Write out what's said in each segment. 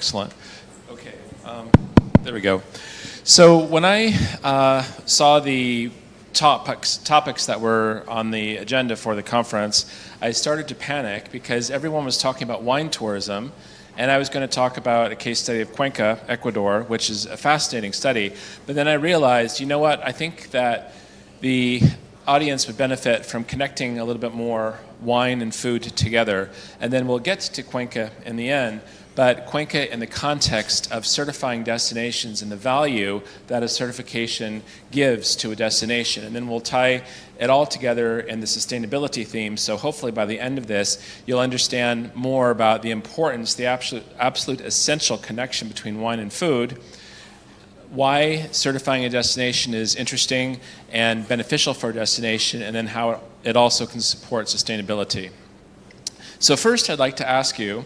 Excellent. Okay, there we go. So when I saw the topics that were on the agenda for the conference, I started to panic because everyone was talking about wine tourism, and I was going to talk about a case study of Cuenca, Ecuador, which is a fascinating study. But then I realized, you know what, I think that the audience would benefit from connecting a little bit more wine and food together. And then we'll get to Cuenca in the end, but Cuenca in the context of certifying destinations and the value that a certification gives to a destination. And then we'll tie it all together in the sustainability theme. So hopefully by the end of this, you'll understand more about the importance, the absolute essential connection between wine and food, why certifying a destination is interesting and beneficial for a destination, and then how it also can support sustainability. So first, I'd like to ask you,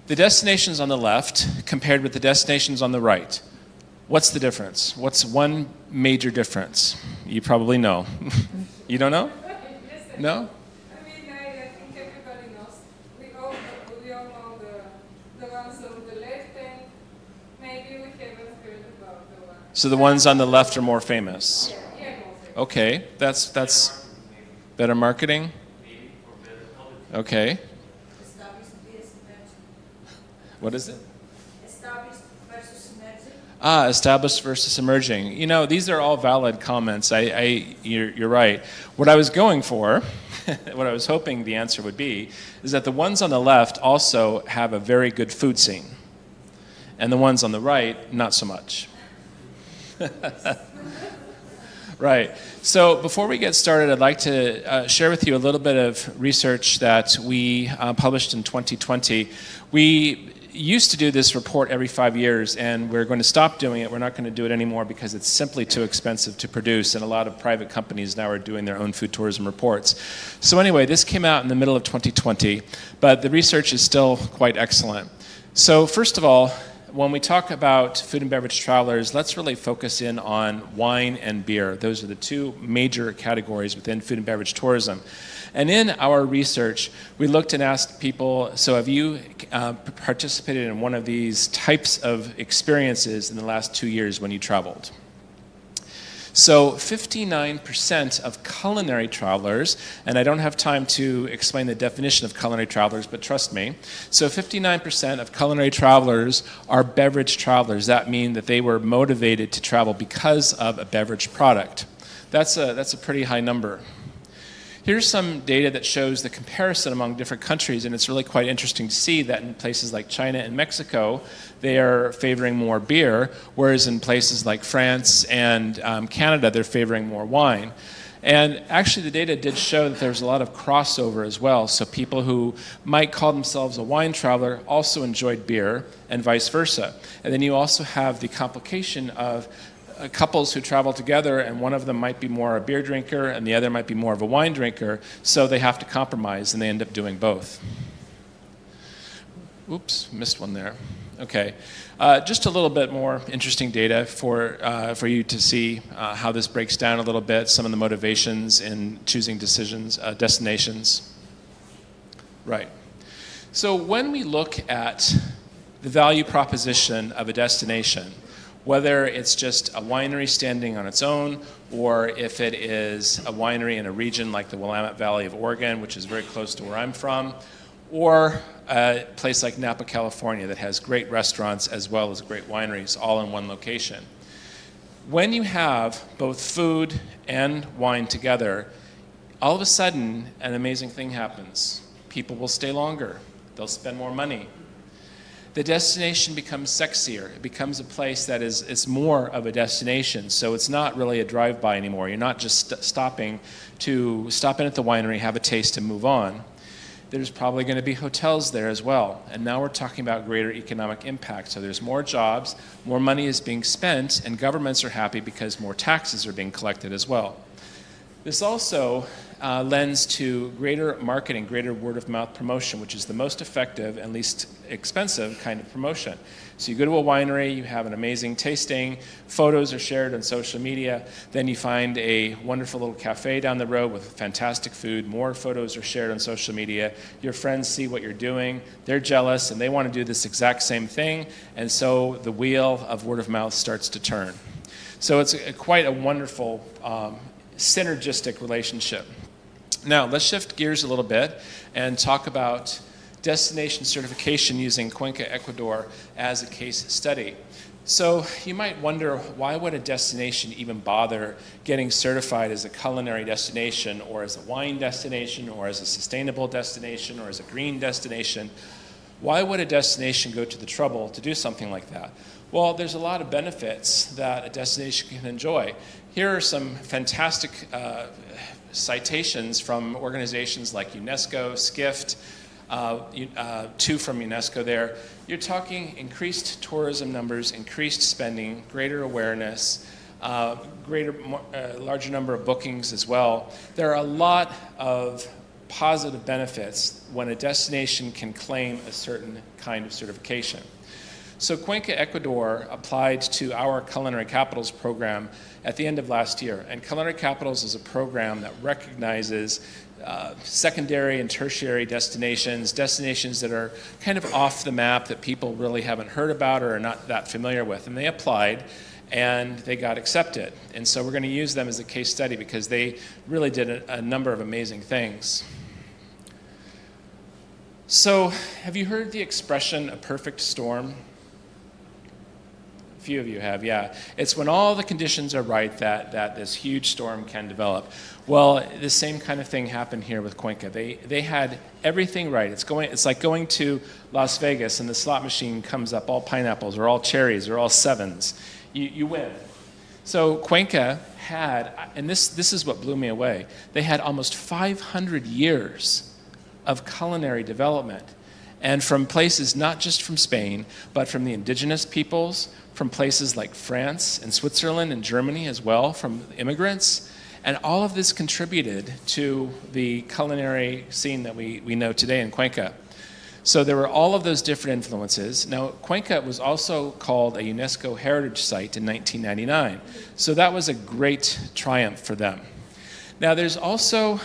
the destinations on the left compared with the destinations on the right, what's the difference? What's one major difference? You probably know. You don't know? No? I mean, I think everybody knows. We all know the ones on the left, and maybe we haven't heard about the ones. So the ones on the left are more famous? Yeah, more famous. Okay, that's better marketing? Okay. What is it? Established versus emerging. Established versus emerging. You know, these are all valid comments. You're right. What I was going for, what I was hoping the answer would be, is that the ones on the left also have a very good food scene, and the ones on the right, not so much. Right. So before we get started, I'd like to share with you a little bit of research that we published in 2020. We used to do this report every 5 years, and we're going to stop doing it. We're not going to do it anymore because it's simply too expensive to produce, and a lot of private companies now are doing their own food tourism reports. So anyway, this came out in the middle of 2020, but the research is still quite excellent. So first of all, when we talk about food and beverage travelers, let's really focus in on wine and beer. Those are the two major categories within food and beverage tourism. And in our research, we looked and asked people, so have you participated in one of these types of experiences in the last 2 years when you traveled? So 59% of culinary travelers, and I don't have time to explain the definition of culinary travelers, but trust me. So 59% of culinary travelers are beverage travelers. That means that they were motivated to travel because of a beverage product. That's a pretty high number. Here's some data that shows the comparison among different countries, and it's really quite interesting to see that in places like China and Mexico, they are favoring more beer, whereas in places like France and Canada, they're favoring more wine. And actually the data did show that there's a lot of crossover as well, so people who might call themselves a wine traveler also enjoyed beer, and vice versa. And then you also have the complication of couples who travel together, and one of them might be more a beer drinker and the other might be more of a wine drinker, so they have to compromise and they end up doing both. Oops, missed one there. Okay, just a little bit more interesting data for you to see how this breaks down a little bit, some of the motivations in choosing destinations. Right. So when we look at the value proposition of a destination, whether it's just a winery standing on its own, or if it is a winery in a region like the Willamette Valley of Oregon, which is very close to where I'm from, or a place like Napa, California, that has great restaurants as well as great wineries all in one location. When you have both food and wine together, all of a sudden an amazing thing happens. People will stay longer. They'll spend more money. The destination becomes sexier. It becomes a place that is more of a destination. So it's not really a drive-by anymore. You're not just stopping to stop in at the winery, have a taste, and move on. There's probably going to be hotels there as well. And now we're talking about greater economic impact. So there's more jobs, more money is being spent, and governments are happy because more taxes are being collected as well. This also lends to greater marketing, greater word-of-mouth promotion, which is the most effective and least expensive kind of promotion. So you go to a winery, you have an amazing tasting, photos are shared on social media, then you find a wonderful little cafe down the road with fantastic food, more photos are shared on social media, your friends see what you're doing, they're jealous, and they want to do this exact same thing, and so the wheel of word-of-mouth starts to turn. So it's quite a wonderful synergistic relationship. Now, let's shift gears a little bit and talk about destination certification using Cuenca, Ecuador as a case study. So you might wonder, why would a destination even bother getting certified as a culinary destination or as a wine destination or as a sustainable destination or as a green destination? Why would a destination go to the trouble to do something like that? Well, there's a lot of benefits that a destination can enjoy. Here are some fantastic citations from organizations like UNESCO, SCIFT, two from UNESCO there. You're talking increased tourism numbers, increased spending, greater awareness, larger number of bookings as well. There are a lot of positive benefits when a destination can claim a certain kind of certification. So Cuenca, Ecuador applied to our Culinary Capitals program at the end of last year. And Culinary Capitals is a program that recognizes secondary and tertiary destinations that are kind of off the map that people really haven't heard about or are not that familiar with. And they applied and they got accepted. And so we're going to use them as a case study because they really did a number of amazing things. So have you heard the expression, a perfect storm? A few of you have, yeah. It's when all the conditions are right that this huge storm can develop. Well, the same kind of thing happened here with Cuenca. They had everything right. It's like going to Las Vegas and the slot machine comes up all pineapples or all cherries or all sevens. You win. So Cuenca had, and this is what blew me away, they had almost 500 years of culinary development. And from places not just from Spain, but from the indigenous peoples, from places like France and Switzerland and Germany as well, from immigrants. And all of this contributed to the culinary scene that we know today in Cuenca. So there were all of those different influences. Now, Cuenca was also called a UNESCO Heritage Site in 1999. So that was a great triumph for them. Now, there's also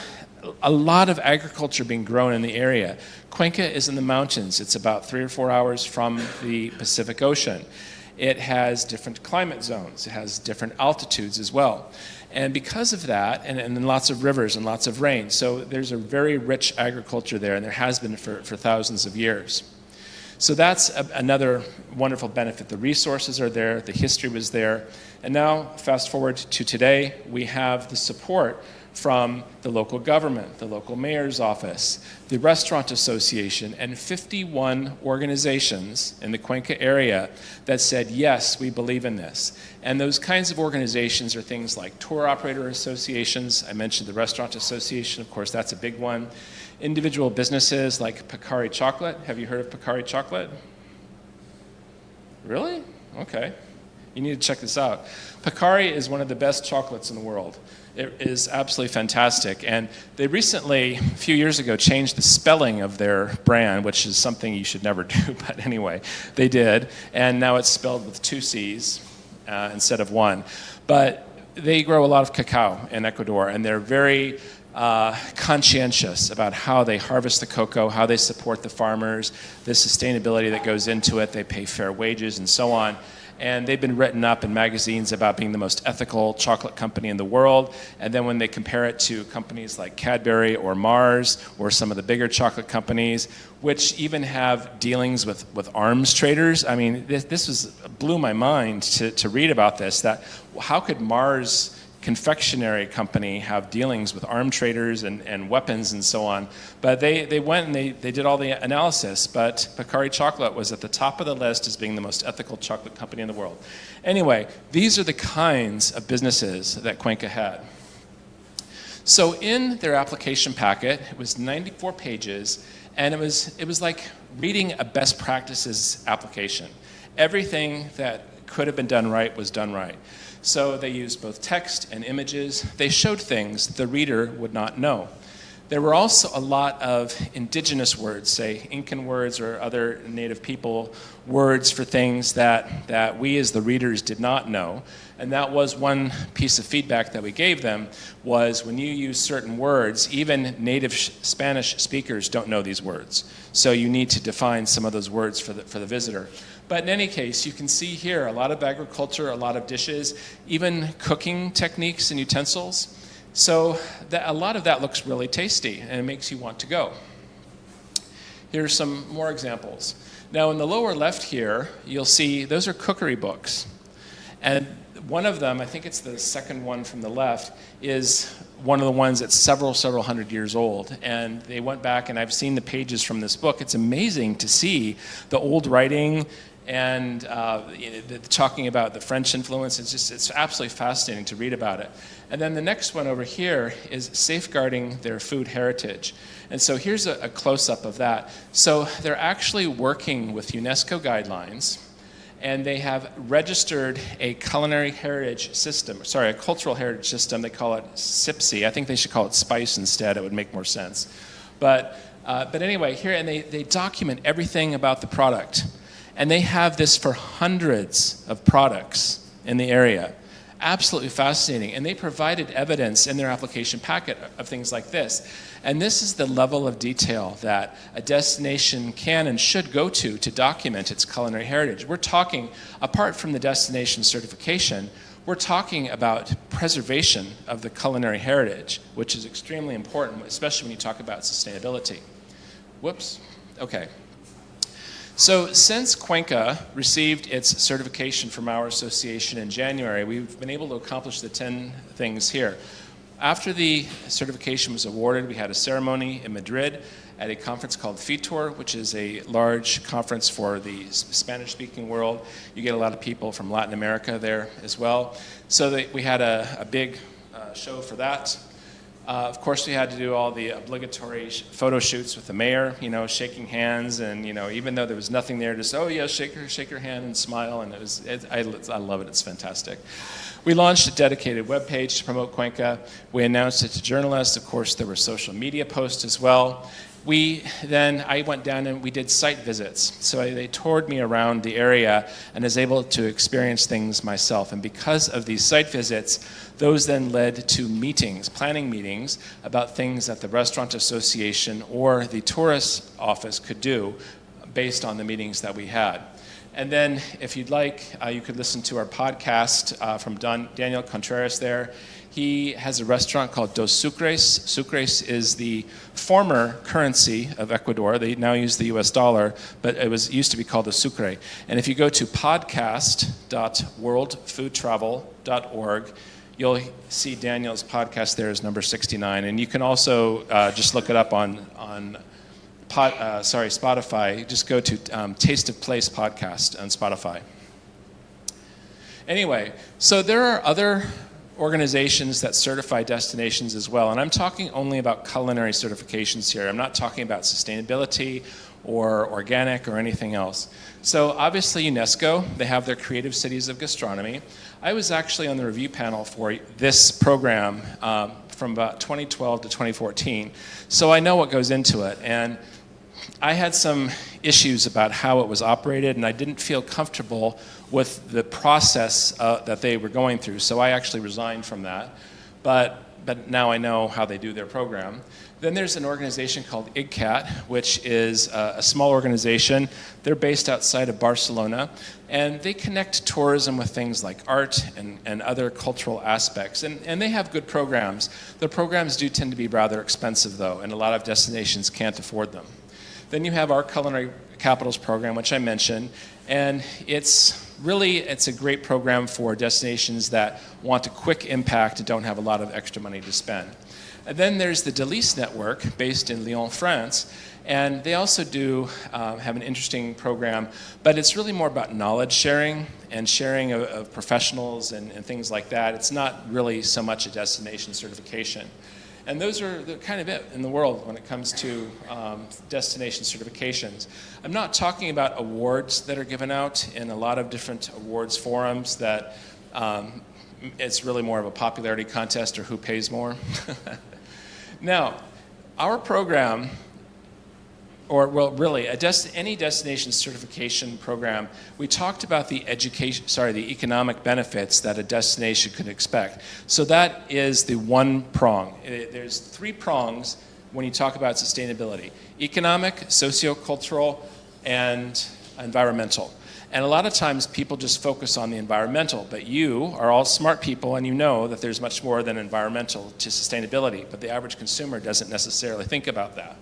a lot of agriculture being grown in the area. Cuenca is in the mountains. It's about 3 or 4 hours from the Pacific Ocean. It has different climate zones. It has different altitudes as well. And because of that, and then lots of rivers and lots of rain, so there's a very rich agriculture there, and there has been for thousands of years. So that's another wonderful benefit. The resources are there, the history was there, and now, fast forward to today, we have the support from the local government, the local mayor's office, the restaurant association, and 51 organizations in the Cuenca area that said, yes, we believe in this. And those kinds of organizations are things like tour operator associations. I mentioned the restaurant association, of course, that's a big one. Individual businesses like Pacari Chocolate. Have you heard of Pacari Chocolate? Really? Okay. You need to check this out. Pacari is one of the best chocolates in the world. It is absolutely fantastic. And they recently, a few years ago, changed the spelling of their brand, which is something you should never do, but anyway, they did. And now it's spelled with 2 C's instead of 1. But they grow a lot of cacao in Ecuador, and they're very conscientious about how they harvest the cocoa, how they support the farmers, the sustainability that goes into it. They pay fair wages and so on. And they've been written up in magazines about being the most ethical chocolate company in the world. And then when they compare it to companies like Cadbury or Mars or some of the bigger chocolate companies, which even have dealings with arms traders. I mean, this blew my mind to read about this, that how could Mars confectionery company have dealings with arm traders and weapons and so on. But they went and they did all the analysis, but Pacari Chocolate was at the top of the list as being the most ethical chocolate company in the world. Anyway, these are the kinds of businesses that Cuenca had. So in their application packet, it was 94 pages, and it was like reading a best practices application. Everything that could have been done right was done right. So they used both text and images. They showed things the reader would not know. There were also a lot of indigenous words, say Incan words or other native people words for things that we as the readers did not know. And that was one piece of feedback that we gave them, was when you use certain words, even native Spanish speakers don't know these words. So you need to define some of those words for the visitor. But in any case, you can see here a lot of agriculture, a lot of dishes, even cooking techniques and utensils. So a lot of that looks really tasty, and it makes you want to go. Here's some more examples. Now in the lower left here, you'll see those are cookery books. And one of them, I think it's the second one from the left, is one of the ones that's several hundred years old. And they went back, and I've seen the pages from this book. It's amazing to see the old writing and talking about the French influence. It's absolutely fascinating to read about it. And then the next one over here is safeguarding their food heritage. And so here's a close-up of that. So they're actually working with UNESCO guidelines, and they have registered a culinary heritage system, sorry, a cultural heritage system. They call it SIPSI. I think they should call it SPICE instead. It would make more sense. But anyway, here, and they document everything about the product. And they have this for hundreds of products in the area. Absolutely fascinating. And they provided evidence in their application packet of things like this. And this is the level of detail that a destination can and should go to document its culinary heritage. We're talking, apart from the destination certification, we're talking about preservation of the culinary heritage, which is extremely important, especially when you talk about sustainability. Whoops. Okay. So since Cuenca received its certification from our association in January, we've been able to accomplish the 10 things here. After the certification was awarded, we had a ceremony in Madrid at a conference called FITOR, which is a large conference for the Spanish-speaking world. You get a lot of people from Latin America there as well. So we had a big show for that. Of course, we had to do all the obligatory photo shoots with the mayor, shaking hands, and even though there was nothing there, just shake her hand and smile, and I love it. It's fantastic. We launched a dedicated webpage to promote Cuenca. We announced it to journalists. Of course, there were social media posts as well. I went down and we did site visits. So they toured me around the area and was able to experience things myself. And because of these site visits, those then led to meetings, planning meetings, about things that the Restaurant Association or the tourist office could do based on the meetings that we had. And then, if you'd like, you could listen to our podcast from Daniel Contreras there. He has a restaurant called Dos Sucres. Sucres is the former currency of Ecuador. They now use the US dollar, but used to be called the sucre. And if you go to podcast.worldfoodtravel.org, you'll see Daniel's podcast there is number 69. And you can also just look it up on Spotify. Just go to Taste of Place podcast on Spotify. Anyway, so there are other organizations that certify destinations as well, and I'm talking only about culinary certifications here. I'm not talking about sustainability or organic or anything else. So obviously UNESCO, they have their Creative Cities of Gastronomy. I was actually on the review panel for this program from about 2012 to 2014, so I know what goes into it. And I had some issues about how it was operated, and I didn't feel comfortable with the process that they were going through, so I actually resigned from that. But now I know how they do their program. Then there's an organization called IGCAT, which is a small organization. They're based outside of Barcelona, and they connect tourism with things like art and other cultural aspects, and they have good programs. The programs do tend to be rather expensive, though, and a lot of destinations can't afford them. Then you have our Culinary Capitals program, which I mentioned, and it's a great program for destinations that want a quick impact and don't have a lot of extra money to spend. And then there's the Delice Network, based in Lyon, France, and they also do have an interesting program, but it's really more about knowledge sharing and sharing of professionals and things like that. It's not really so much a destination certification. And those are kind of it in the world when it comes to destination certifications. I'm not talking about awards that are given out in a lot of different awards forums that it's really more of a popularity contest or who pays more. Now, our program, or well, really, any destination certification program, we talked about the economic benefits that a destination could expect. So that is the one prong. There's 3 prongs when you talk about sustainability: economic, sociocultural, and environmental. And a lot of times people just focus on the environmental, but you are all smart people and you know that there's much more than environmental to sustainability, but the average consumer doesn't necessarily think about that.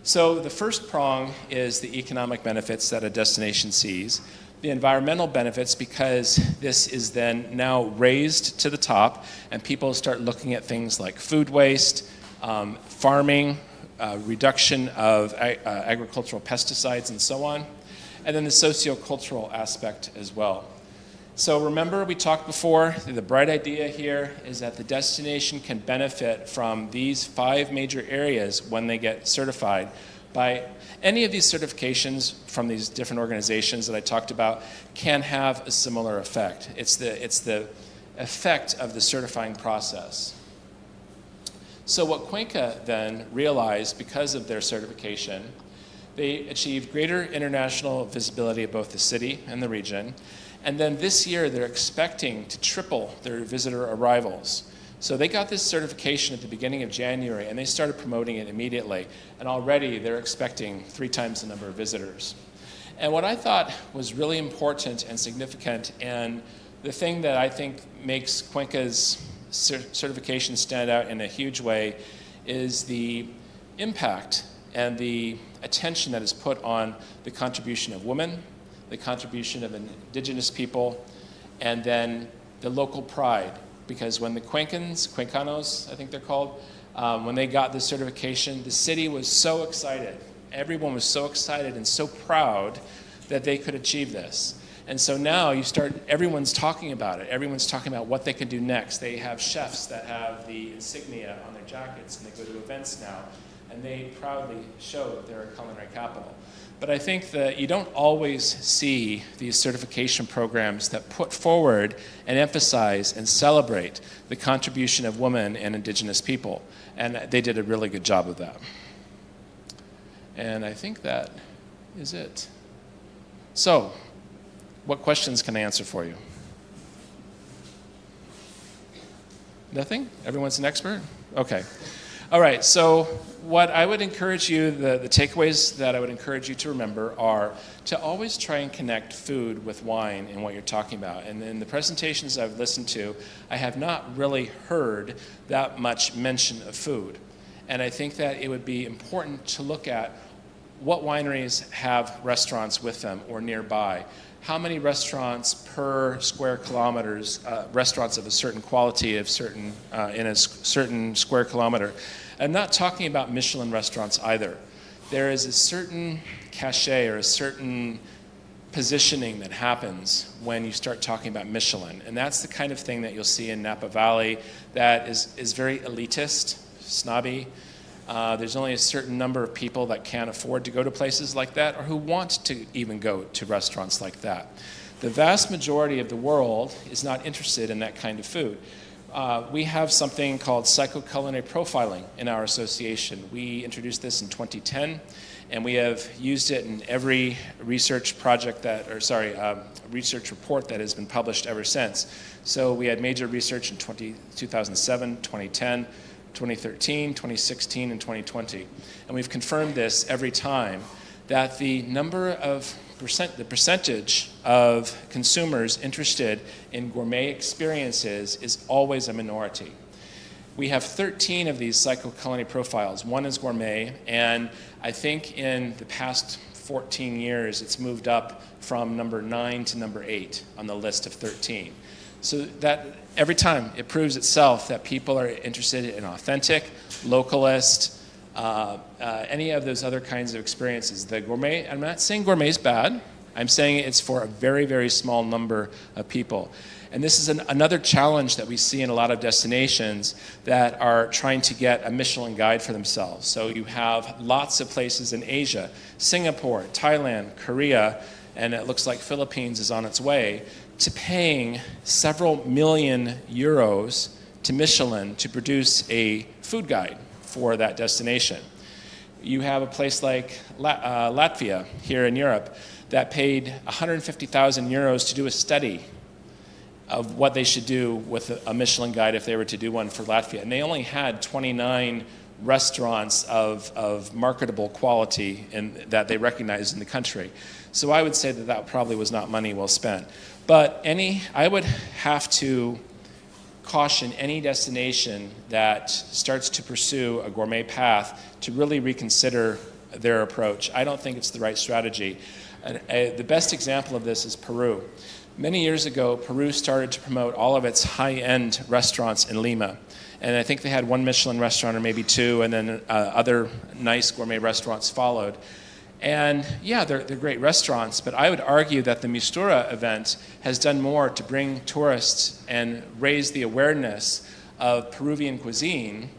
So the first prong is the economic benefits that a destination sees. The environmental benefits, because this is then now raised to the top and people start looking at things like food waste, farming, reduction of agricultural pesticides and so on, and then the sociocultural aspect as well. So remember, we talked before, the bright idea here is that the destination can benefit from these 5 major areas when they get certified by any of these certifications from these different organizations that I talked about can have a similar effect. It's the effect of the certifying process. So what Cuenca then realized because of their certification, they achieved greater international visibility of both the city and the region. And then this year, they're expecting to triple their visitor arrivals. So they got this certification at the beginning of January, and they started promoting it immediately. And already, they're expecting 3 times the number of visitors. And what I thought was really important and significant, and the thing that I think makes Cuenca's certification stand out in a huge way, is the impact and the attention that is put on the contribution of women, the contribution of indigenous people, and then the local pride. Because when the Cuencanos, I think they're called, when they got this certification, the city was so excited. Everyone was so excited and so proud that they could achieve this. And so now everyone's talking about it. Everyone's talking about what they can do next. They have chefs that have the insignia on their jackets, and they go to events now, and they proudly show that they're a culinary capital. But I think that you don't always see these certification programs that put forward and emphasize and celebrate the contribution of women and indigenous people. And they did a really good job of that. And I think that is it. So, what questions can I answer for you? Nothing? Everyone's an expert? Okay. All right, so what I would encourage you, the takeaways that I would encourage you to remember are to always try and connect food with wine in what you're talking about. And in the presentations I've listened to, I have not really heard that much mention of food. And I think that it would be important to look at what wineries have restaurants with them or nearby. How many restaurants per square kilometers, restaurants of a certain quality of in a certain square kilometer. I'm not talking about Michelin restaurants either. There is a certain cachet or a certain positioning that happens when you start talking about Michelin. And that's the kind of thing that you'll see in Napa Valley that is very elitist, snobby. There's only a certain number of people that can afford to go to places like that or who want to even go to restaurants like that. The vast majority of the world is not interested in that kind of food. We have something called psychoculinary profiling in our association. We introduced this in 2010, and we have used it in every research project research report that has been published ever since. So we had major research in 2007, 2010, 2013, 2016, and 2020. And we've confirmed this every time, that the percentage of consumers interested in gourmet experiences is always a minority. We have 13 of these psychoculinary profiles. One is gourmet, and I think in the past 14 years, it's moved up from number 9 to number 8 on the list of 13. So that every time it proves itself that people are interested in authentic, localist, any of those other kinds of experiences. The gourmet, I'm not saying gourmet is bad. I'm saying it's for a very, very small number of people. And this is another challenge that we see in a lot of destinations that are trying to get a Michelin guide for themselves. So you have lots of places in Asia, Singapore, Thailand, Korea, and it looks like Philippines is on its way to paying several million euros to Michelin to produce a food guide for that destination. You have a place like Latvia here in Europe that paid 150,000 euros to do a study of what they should do with a Michelin guide if they were to do one for Latvia. And they only had 29 restaurants of marketable quality that they recognized in the country. So I would say that probably was not money well spent. But I would have to caution any destination that starts to pursue a gourmet path to really reconsider their approach. I don't think it's the right strategy. The best example of this is Peru. Many years ago, Peru started to promote all of its high-end restaurants in Lima. And I think they had one Michelin restaurant or maybe two, and then other nice gourmet restaurants followed. And yeah, they're great restaurants, but I would argue that the Mistura event has done more to bring tourists and raise the awareness of Peruvian cuisine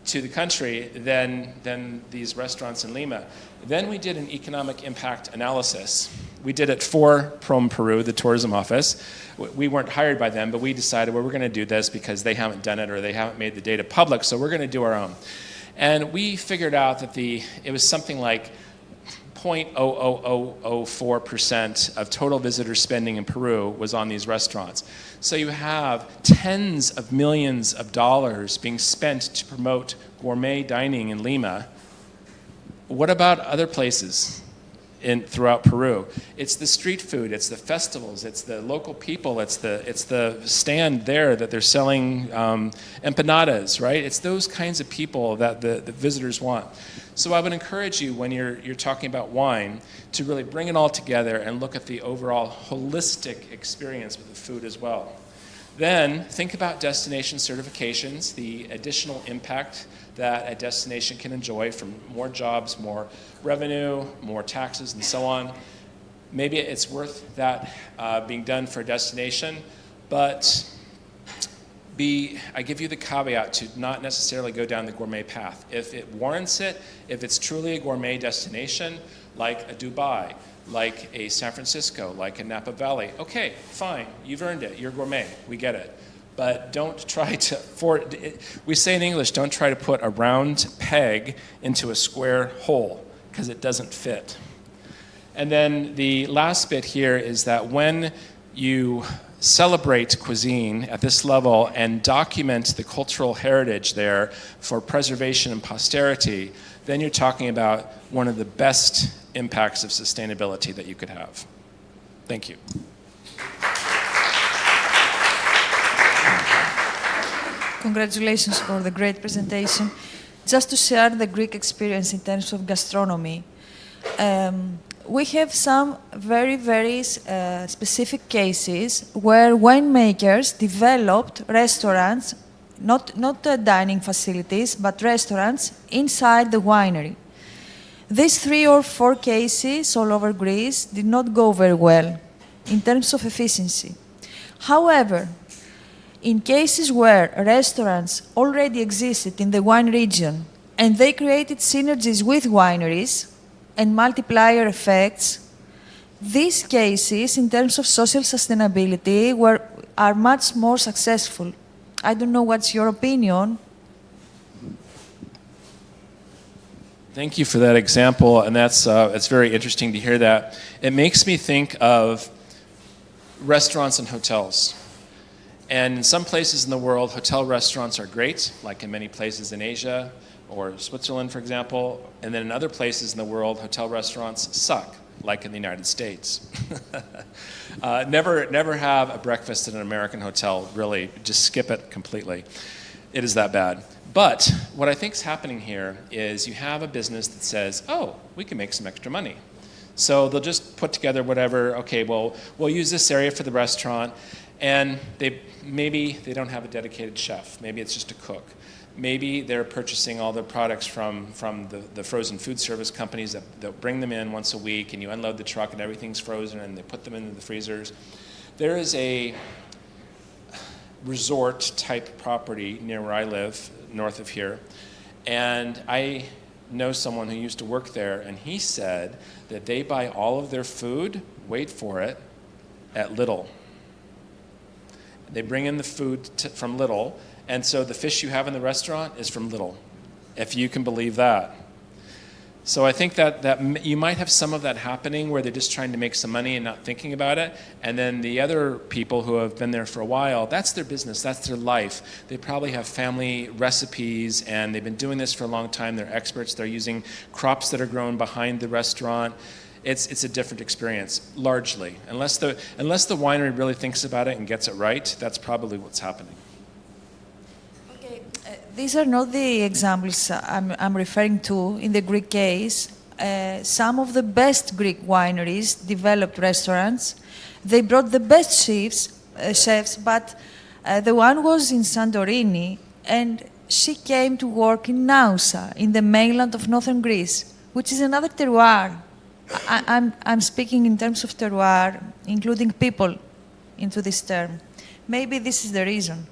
to the country than these restaurants in Lima. Then we did an economic impact analysis. We did it for Prom Peru, the tourism office. We weren't hired by them, but we decided, well, we're going to do this because they haven't done it or they haven't made the data public, so we're going to do our own. And we figured out that it was something like 0.00004% of total visitor spending in Peru was on these restaurants. So you have tens of millions of dollars being spent to promote gourmet dining in Lima. What about other places throughout Peru? It's the street food, it's the festivals, it's the local people, it's the stand there that they're selling empanadas, right? It's those kinds of people that the visitors want. So I would encourage you when you're talking about wine to really bring it all together and look at the overall holistic experience with the food as well. Then think about destination certifications, the additional impact that a destination can enjoy from more jobs, more revenue, more taxes, and so on. Maybe it's worth that being done for a destination, but I give you the caveat to not necessarily go down the gourmet path. If it warrants it, if it's truly a gourmet destination, like a Dubai, like a San Francisco, like a Napa Valley, okay, fine, you've earned it, you're gourmet, we get it. But don't try to, we say in English, don't try to put a round peg into a square hole, because it doesn't fit. And then the last bit here is that when you celebrate cuisine at this level and document the cultural heritage there for preservation and posterity, then you're talking about one of the best impacts of sustainability that you could have. Thank you. Congratulations for the great presentation. Just to share the Greek experience in terms of gastronomy, we have some very, very specific cases where winemakers developed restaurants, not dining facilities, but restaurants inside the winery. These 3 or 4 cases all over Greece did not go very well in terms of efficiency. However, in cases where restaurants already existed in the wine region and they created synergies with wineries and multiplier effects, these cases, in terms of social sustainability, are much more successful. I don't know what's your opinion. Thank you for that example, and it's very interesting to hear that. It makes me think of restaurants and hotels. And in some places in the world, hotel restaurants are great, like in many places in Asia or Switzerland, for example. And then in other places in the world, hotel restaurants suck, like in the United States. Never have a breakfast in an American hotel, really. Just skip it completely. It is that bad. But what I think is happening here is you have a business that says, oh, we can make some extra money. So they'll just put together whatever, okay, well, we'll use this area for the restaurant, and maybe they don't have a dedicated chef. Maybe it's just a cook. Maybe they're purchasing all the products from the frozen food service companies that bring them in once a week, and you unload the truck and everything's frozen and they put them into the freezers. There is a resort type property near where I live, north of here. And I know someone who used to work there, and he said that they buy all of their food, wait for it, at Lidl. They bring in the food from Lidl, and so the fish you have in the restaurant is from Lidl, if you can believe that. So I think that you might have some of that happening where they're just trying to make some money and not thinking about it. And then the other people who have been there for a while, that's their business, that's their life. They probably have family recipes and they've been doing this for a long time. They're experts. They're using crops that are grown behind the restaurant. It's a different experience, largely. Unless the winery really thinks about it and gets it right, that's probably what's happening. These are not the examples I'm referring to. In the Greek case, some of the best Greek wineries developed restaurants. They brought the best chefs, but the one was in Santorini, and she came to work in Nausa, in the mainland of northern Greece, which is another terroir. I'm speaking in terms of terroir, including people into this term. Maybe this is the reason.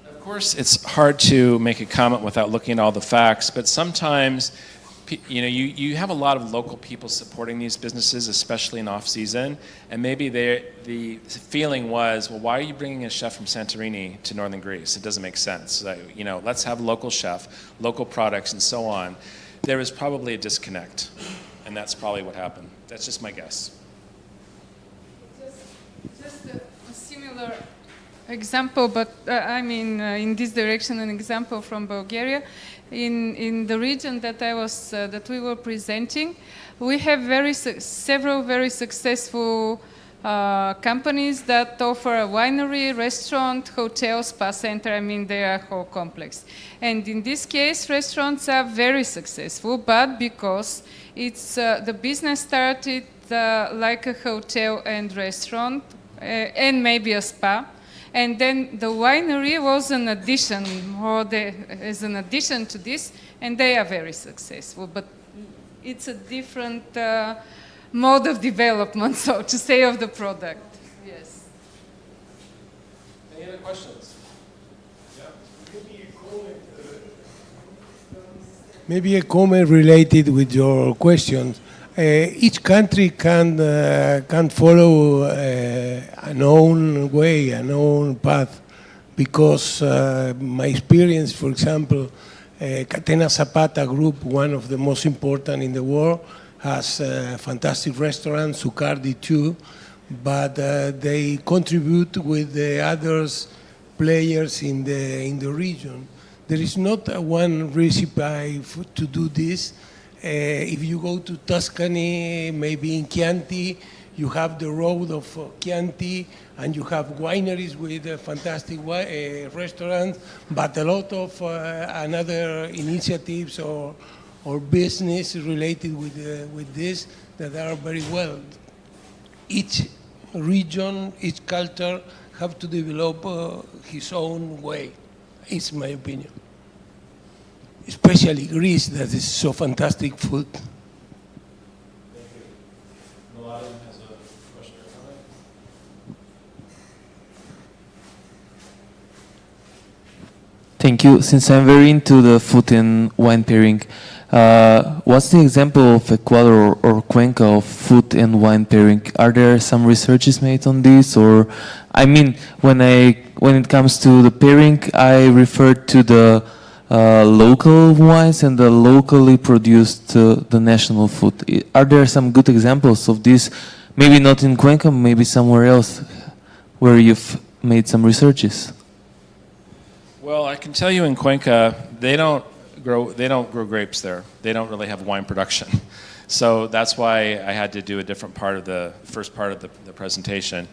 Of course, it's hard to make a comment without looking at all the facts, but sometimes you have a lot of local people supporting these businesses, especially in off-season, and maybe the feeling was, well, why are you bringing a chef from Santorini to northern Greece? It doesn't make sense. Let's have local chef, local products, and so on. There was probably a disconnect, and that's probably what happened. That's just my guess. Just a similar example, but in this direction, an example from Bulgaria. In the region that we were presenting, we have several very successful companies that offer a winery, restaurant, hotel, spa center. They are a whole complex. And in this case, restaurants are very successful, but because it's the business started like a hotel and restaurant, and maybe a spa. And then the winery was an addition, as an addition to this, and they are very successful. But it's a different mode of development, so to say, of the product. Yes. Any other questions? Yeah. Maybe a comment related with your questions. Each country can follow an own way, an own path, because my experience, for example, Catena Zapata Group, one of the most important in the world, has a fantastic restaurant, Zucardi too, but they contribute with the others players in the region. There is not one recipe to do this. If you go to Tuscany, maybe in Chianti, you have the road of Chianti, and you have wineries with fantastic restaurants, but a lot of another initiatives or business related with this that are very well. Each region, each culture have to develop his own way, is my opinion. Especially Greece, that is so fantastic food. Thank you. Milada has a question or comment. Thank you. Since I'm very into the food and wine pairing, what's the example of Ecuador or Cuenca of food and wine pairing? Are there some researches made on this? Or, when it comes to the pairing, I refer to the local wines and the locally produced the national food. Are there some good examples of this? Maybe not in Cuenca, maybe somewhere else where you've made some researches. Well, I can tell you in Cuenca, they don't grow grapes there. They don't really have wine production. So that's why I had to do a different part of the first part of the presentation.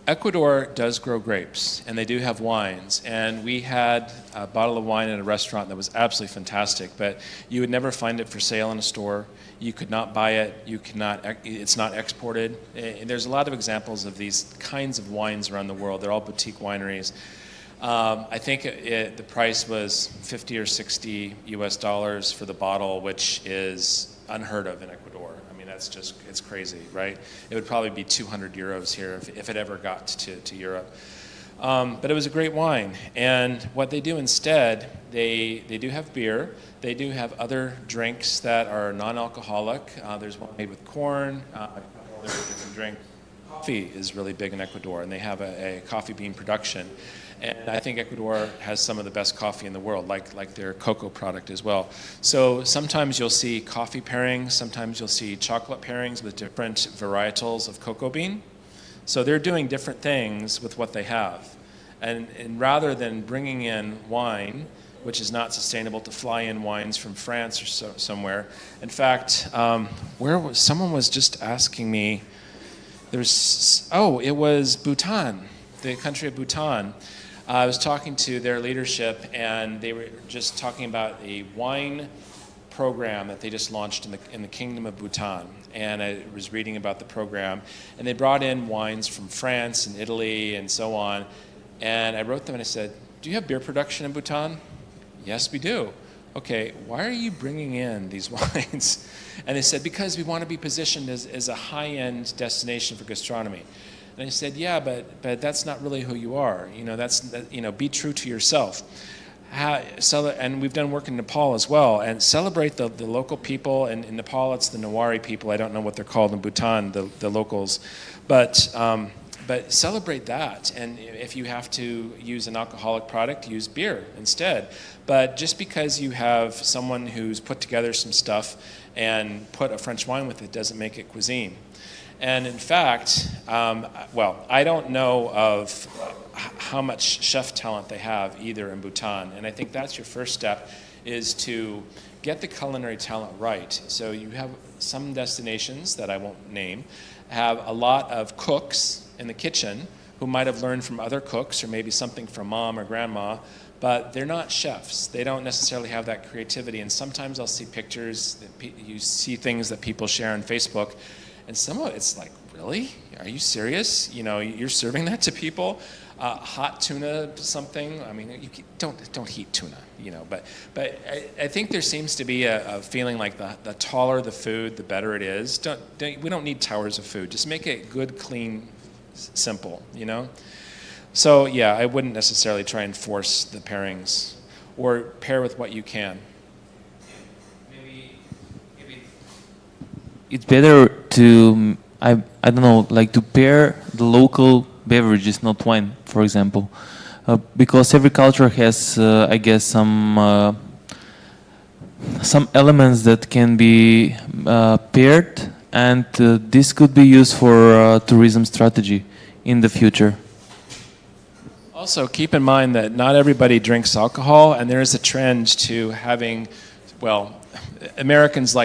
Ecuador does grow grapes, and they do have wines. And we had a bottle of wine in a restaurant that was absolutely fantastic, but you would never find it for sale in a store. You could not buy it. It's not exported. And there's a lot of examples of these kinds of wines around the world. They're all boutique wineries. I think the price was $50 or $60 US for the bottle, which is unheard of in Ecuador. it's crazy, right? It would probably be 200 euros here if it ever got to Europe. But it was a great wine. And what they do instead, they do have beer. They do have other drinks that are non-alcoholic. There's one made with corn, a couple other different drinks. Coffee is really big in Ecuador, and they have a coffee bean production. And I think Ecuador has some of the best coffee in the world, like their cocoa product as well. So sometimes you'll see coffee pairings, sometimes you'll see chocolate pairings with different varietals of cocoa bean. So they're doing different things with what they have. And rather than bringing in wine, which is not sustainable, to fly in wines from France or somewhere. In fact, someone was just asking me, it was Bhutan, the country of Bhutan. I was talking to their leadership, and they were just talking about a wine program that they just launched in the Kingdom of Bhutan. And I was reading about the program, and they brought in wines from France and Italy and so on. And I wrote them and I said, "Do you have beer production in Bhutan?" "Yes, we do." "Okay, why are you bringing in these wines?" And they said, "Because we want to be positioned as a high-end destination for gastronomy." And I said, "Yeah, but that's not really who you are. Be true to yourself." And we've done work in Nepal as well, and celebrate the local people. And in Nepal, it's the Nawari people. I don't know what they're called in Bhutan, the locals, but celebrate that. And if you have to use an alcoholic product, use beer instead. But just because you have someone who's put together some stuff and put a French wine with it doesn't make it cuisine. And in fact, I don't know of how much chef talent they have either in Bhutan. And I think that's your first step, is to get the culinary talent right. So you have some destinations that I won't name, have a lot of cooks in the kitchen who might have learned from other cooks or maybe something from mom or grandma, but they're not chefs. They don't necessarily have that creativity. And sometimes I'll see pictures, you see things that people share on Facebook, and some of it's like, really? Are you serious? You're serving that to people? Hot tuna something? I mean, you don't heat tuna, But I think there seems to be a feeling like the taller the food, the better it is. We don't need towers of food. Just make it good, clean, simple, So yeah, I wouldn't necessarily try and force the pairings, or pair with what you can. Maybe it's better to, I don't know, like to pair the local beverages, not wine, for example, because every culture has, I guess, some elements that can be paired, and this could be used for tourism strategy in the future. Also, keep in mind that not everybody drinks alcohol, and there is a trend to having, Americans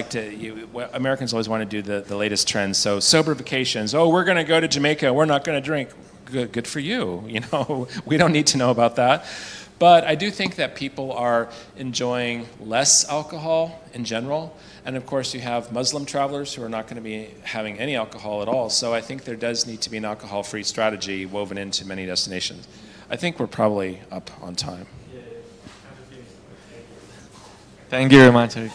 Americans always want to do the latest trends. So sober vacations. Oh, we're going to go to Jamaica. We're not going to drink. Good for you. We don't need to know about that. But I do think that people are enjoying less alcohol in general. And of course, you have Muslim travelers who are not going to be having any alcohol at all. So I think there does need to be an alcohol-free strategy woven into many destinations. I think we're probably up on time. Thank you very much, Erik.